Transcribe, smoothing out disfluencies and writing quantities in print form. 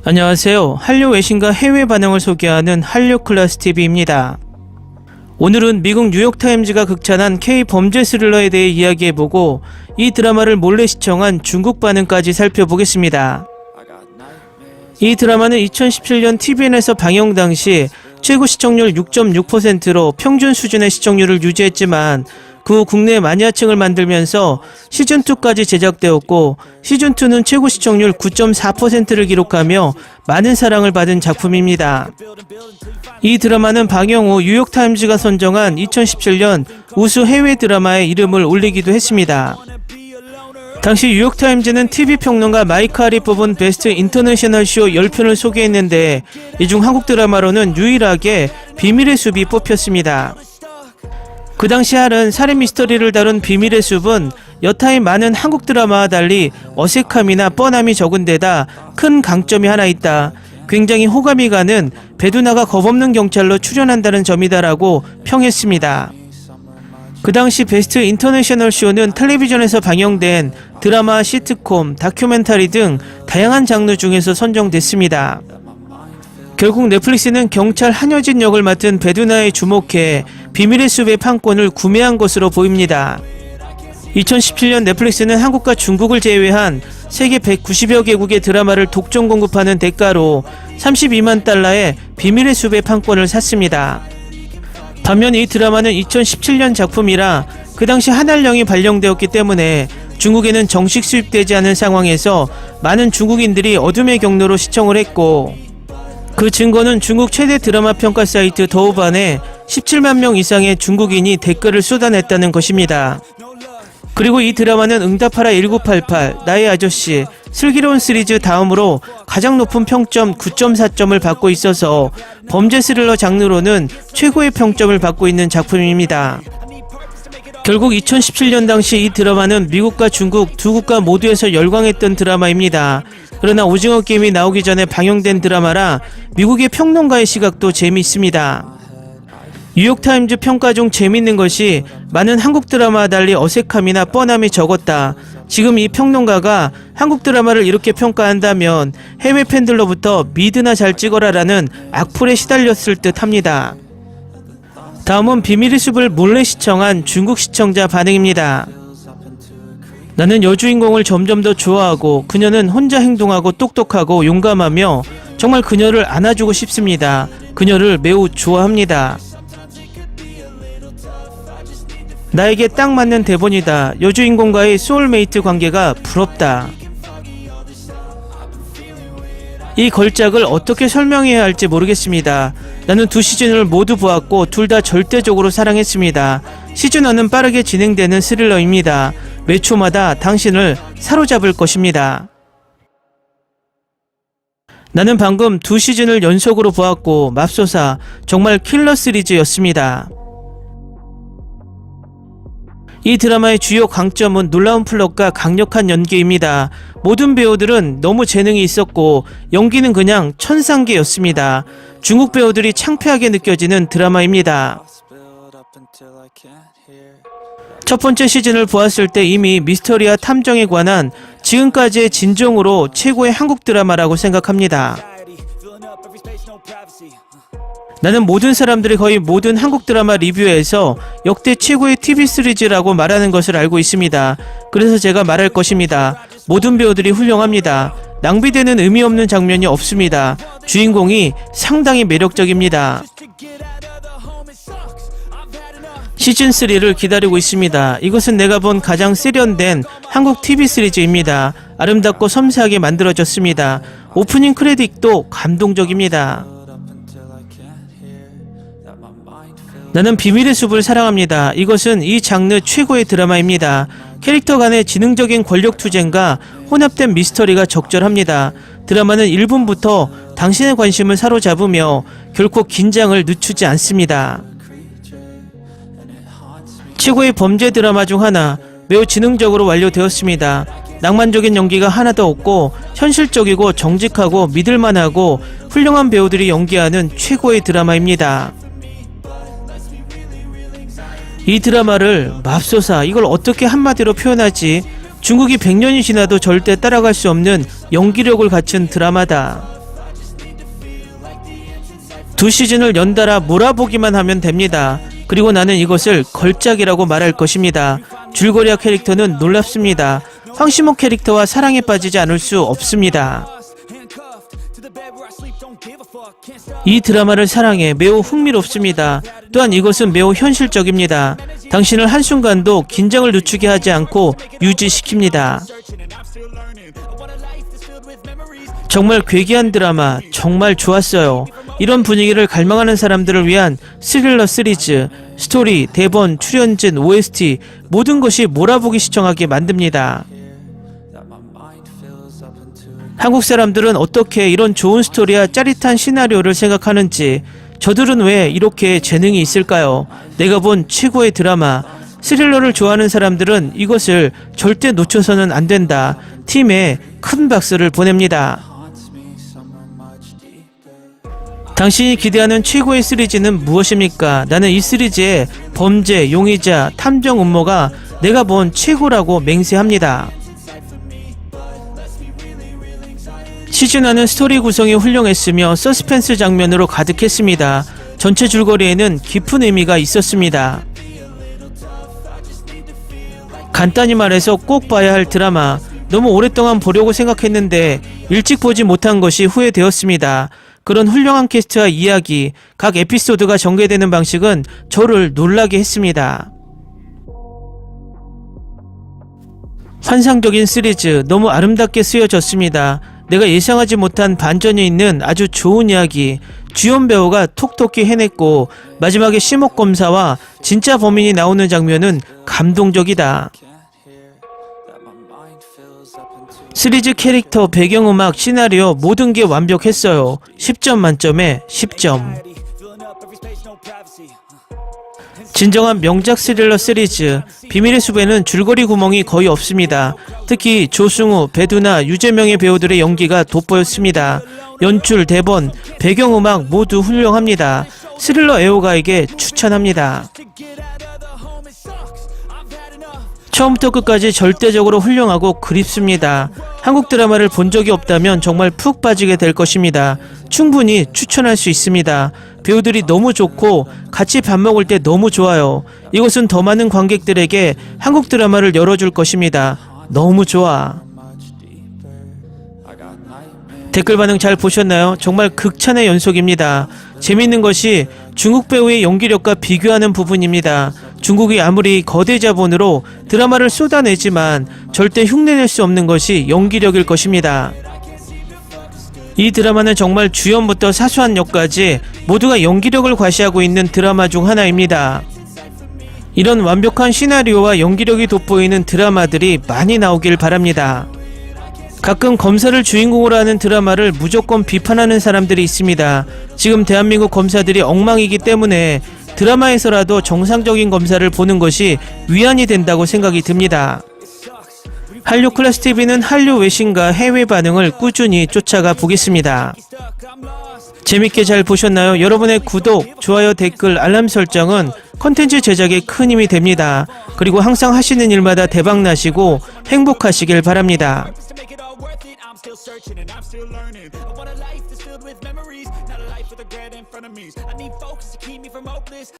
안녕하세요. 한류 외신과 해외 반응을 소개하는 한류클래스TV입니다. 오늘은 미국 뉴욕타임즈가 극찬한 K 범죄 스릴러에 대해 이야기해보고 이 드라마를 몰래 시청한 중국 반응까지 살펴보겠습니다. 이 드라마는 2017년 TVN에서 방영 당시 최고 시청률 6.6%로 평균 수준의 시청률을 유지했지만 그 후 국내 마니아층을 만들면서 시즌2까지 제작되었고 시즌2는 최고 시청률 9.4%를 기록하며 많은 사랑을 받은 작품입니다. 이 드라마는 방영 후 뉴욕타임즈가 선정한 2017년 우수 해외 드라마의 이름을 올리기도 했습니다. 당시 뉴욕타임즈는 TV평론가 마이크 할이 뽑은 베스트 인터내셔널 쇼 10편을 소개했는데 이 중 한국 드라마로는 유일하게 비밀의 숲이 뽑혔습니다. 그 당시 할은 살인 미스터리를 다룬 비밀의 숲은 여타의 많은 한국 드라마와 달리 어색함이나 뻔함이 적은 데다 큰 강점이 하나 있다. 굉장히 호감이 가는 배두나가 겁없는 경찰로 출연한다는 점이다라고 평했습니다. 그 당시 베스트 인터내셔널 쇼는 텔레비전에서 방영된 드라마, 시트콤, 다큐멘터리 등 다양한 장르 중에서 선정됐습니다. 결국 넷플릭스는 경찰 한여진 역을 맡은 배두나에 주목해 비밀의 숲의 판권을 구매한 것으로 보입니다. 2017년 넷플릭스는 한국과 중국을 제외한 세계 190여 개국의 드라마를 독점 공급하는 대가로 32만 달러의 비밀의 숲의 판권을 샀습니다. 반면 이 드라마는 2017년 작품이라 그 당시 한알령이 발령되었기 때문에 중국에는 정식 수입되지 않은 상황에서 많은 중국인들이 어둠의 경로로 시청을 했고 그 증거는 중국 최대 드라마 평가 사이트 더우반에 17만 명 이상의 중국인이 댓글을 쏟아냈다는 것입니다. 그리고 이 드라마는 응답하라 1988, 나의 아저씨, 슬기로운 시리즈 다음으로 가장 높은 평점 9.4점을 받고 있어서 범죄 스릴러 장르로는 최고의 평점을 받고 있는 작품입니다. 결국 2017년 당시 이 드라마는 미국과 중국 두 국가 모두에서 열광했던 드라마입니다. 그러나 오징어 게임이 나오기 전에 방영된 드라마라 미국의 평론가의 시각도 재미있습니다. 뉴욕타임즈 평가 중 재미있는 것이 많은 한국 드라마와 달리 어색함이나 뻔함이 적었다. 지금 이 평론가가 한국 드라마를 이렇게 평가한다면 해외 팬들로부터 미드나 잘 찍어라라는 악플에 시달렸을 듯 합니다. 다음은 비밀의 숲을 몰래 시청한 중국 시청자 반응입니다. 나는 여주인공을 점점 더 좋아하고 그녀는 혼자 행동하고 똑똑하고 용감하며 정말 그녀를 안아주고 싶습니다. 그녀를 매우 좋아합니다. 나에게 딱 맞는 대본이다. 여주인공과의 소울메이트 관계가 부럽다. 이 걸작을 어떻게 설명해야 할지 모르겠습니다. 나는 두 시즌을 모두 보았고 둘 다 절대적으로 사랑했습니다. 시즌1은 빠르게 진행되는 스릴러입니다. 매 초마다 당신을 사로잡을 것입니다. 나는 방금 두 시즌을 연속으로 보았고 맙소사 정말 킬러 시리즈였습니다. 이 드라마의 주요 강점은 놀라운 플롯과 강력한 연기입니다. 모든 배우들은 너무 재능이 있었고 연기는 그냥 천상계였습니다. 중국 배우들이 창피하게 느껴지는 드라마입니다. 첫 번째 시즌을 보았을 때 이미 미스터리와 탐정에 관한 지금까지의 진정으로 최고의 한국 드라마라고 생각합니다. 나는 모든 사람들이 거의 모든 한국 드라마 리뷰에서 역대 최고의 TV 시리즈라고 말하는 것을 알고 있습니다. 그래서 제가 말할 것입니다. 모든 배우들이 훌륭합니다. 낭비되는 의미 없는 장면이 없습니다. 주인공이 상당히 매력적입니다. 시즌3를 기다리고 있습니다. 이것은 내가 본 가장 세련된 한국 TV 시리즈입니다. 아름답고 섬세하게 만들어졌습니다. 오프닝 크레딧도 감동적입니다. 나는 비밀의 숲을 사랑합니다. 이것은 이 장르 최고의 드라마입니다. 캐릭터 간의 지능적인 권력 투쟁과 혼합된 미스터리가 적절합니다. 드라마는 1분부터 당신의 관심을 사로잡으며 결코 긴장을 늦추지 않습니다. 최고의 범죄 드라마 중 하나, 매우 지능적으로 완료되었습니다. 낭만적인 연기가 하나도 없고 현실적이고 정직하고 믿을만하고 훌륭한 배우들이 연기하는 최고의 드라마입니다. 이 드라마를 맙소사 이걸 어떻게 한마디로 표현하지? 중국이 100년이 지나도 절대 따라갈 수 없는 연기력을 갖춘 드라마다. 두 시즌을 연달아 몰아보기만 하면 됩니다. 그리고 나는 이것을 걸작이라고 말할 것입니다. 줄거리와 캐릭터는 놀랍습니다. 황시모 캐릭터와 사랑에 빠지지 않을 수 없습니다. 이 드라마를 사랑해 매우 흥미롭습니다. 또한 이것은 매우 현실적입니다. 당신을 한순간도 긴장을 늦추게 하지 않고 유지시킵니다. 정말 괴기한 드라마, 정말 좋았어요. 이런 분위기를 갈망하는 사람들을 위한 스릴러 시리즈, 스토리, 대본, 출연진, OST 모든 것이 몰아보기 시청하게 만듭니다. 한국 사람들은 어떻게 이런 좋은 스토리와 짜릿한 시나리오를 생각하는지, 저들은 왜 이렇게 재능이 있을까요? 내가 본 최고의 드라마, 스릴러를 좋아하는 사람들은 이것을 절대 놓쳐서는 안 된다. 팀에 큰 박수를 보냅니다. 당신이 기대하는 최고의 시리즈는 무엇입니까? 나는 이 시리즈의 범죄, 용의자, 탐정 음모가 내가 본 최고라고 맹세합니다. 시즌1은 스토리 구성이 훌륭했으며 서스펜스 장면으로 가득했습니다. 전체 줄거리에는 깊은 의미가 있었습니다. 간단히 말해서 꼭 봐야 할 드라마, 너무 오랫동안 보려고 생각했는데 일찍 보지 못한 것이 후회되었습니다. 그런 훌륭한 캐스트와 이야기, 각 에피소드가 전개되는 방식은 저를 놀라게 했습니다. 환상적인 시리즈, 너무 아름답게 쓰여졌습니다. 내가 예상하지 못한 반전이 있는 아주 좋은 이야기, 주연 배우가 톡톡히 해냈고 마지막에 심옥 검사와 진짜 범인이 나오는 장면은 감동적이다. 시리즈 캐릭터, 배경음악, 시나리오 모든 게 완벽했어요. 10점 만점에 10점. 진정한 명작 스릴러 시리즈, 비밀의 숲에는 줄거리 구멍이 거의 없습니다. 특히 조승우, 배두나, 유재명의 배우들의 연기가 돋보였습니다. 연출, 대본, 배경음악 모두 훌륭합니다. 스릴러 애호가에게 추천합니다. 처음부터 끝까지 절대적으로 훌륭하고 그립습니다. 한국 드라마를 본 적이 없다면 정말 푹 빠지게 될 것입니다. 충분히 추천할 수 있습니다. 배우들이 너무 좋고 같이 밥 먹을 때 너무 좋아요. 이것은 더 많은 관객들에게 한국 드라마를 열어줄 것입니다. 너무 좋아. 댓글 반응 잘 보셨나요? 정말 극찬의 연속입니다. 재밌는 것이 중국 배우의 연기력과 비교하는 부분입니다. 중국이 아무리 거대 자본으로 드라마를 쏟아내지만 절대 흉내낼 수 없는 것이 연기력일 것입니다. 이 드라마는 정말 주연부터 사소한 역까지 모두가 연기력을 과시하고 있는 드라마 중 하나입니다. 이런 완벽한 시나리오와 연기력이 돋보이는 드라마들이 많이 나오길 바랍니다. 가끔 검사를 주인공으로 하는 드라마를 무조건 비판하는 사람들이 있습니다. 지금 대한민국 검사들이 엉망이기 때문에 드라마에서라도 정상적인 검사를 보는 것이 위안이 된다고 생각이 듭니다. 한류 클래스 TV는 한류 외신과 해외 반응을 꾸준히 쫓아가 보겠습니다. 재밌게 잘 보셨나요? 여러분의 구독, 좋아요, 댓글, 알람 설정은 컨텐츠 제작에 큰 힘이 됩니다. 그리고 항상 하시는 일마다 대박나시고 행복하시길 바랍니다. I'm still searching and I'm still learning. I want a life that's filled with memories, not a life with regret in front of me. I need focus to keep me from hopeless.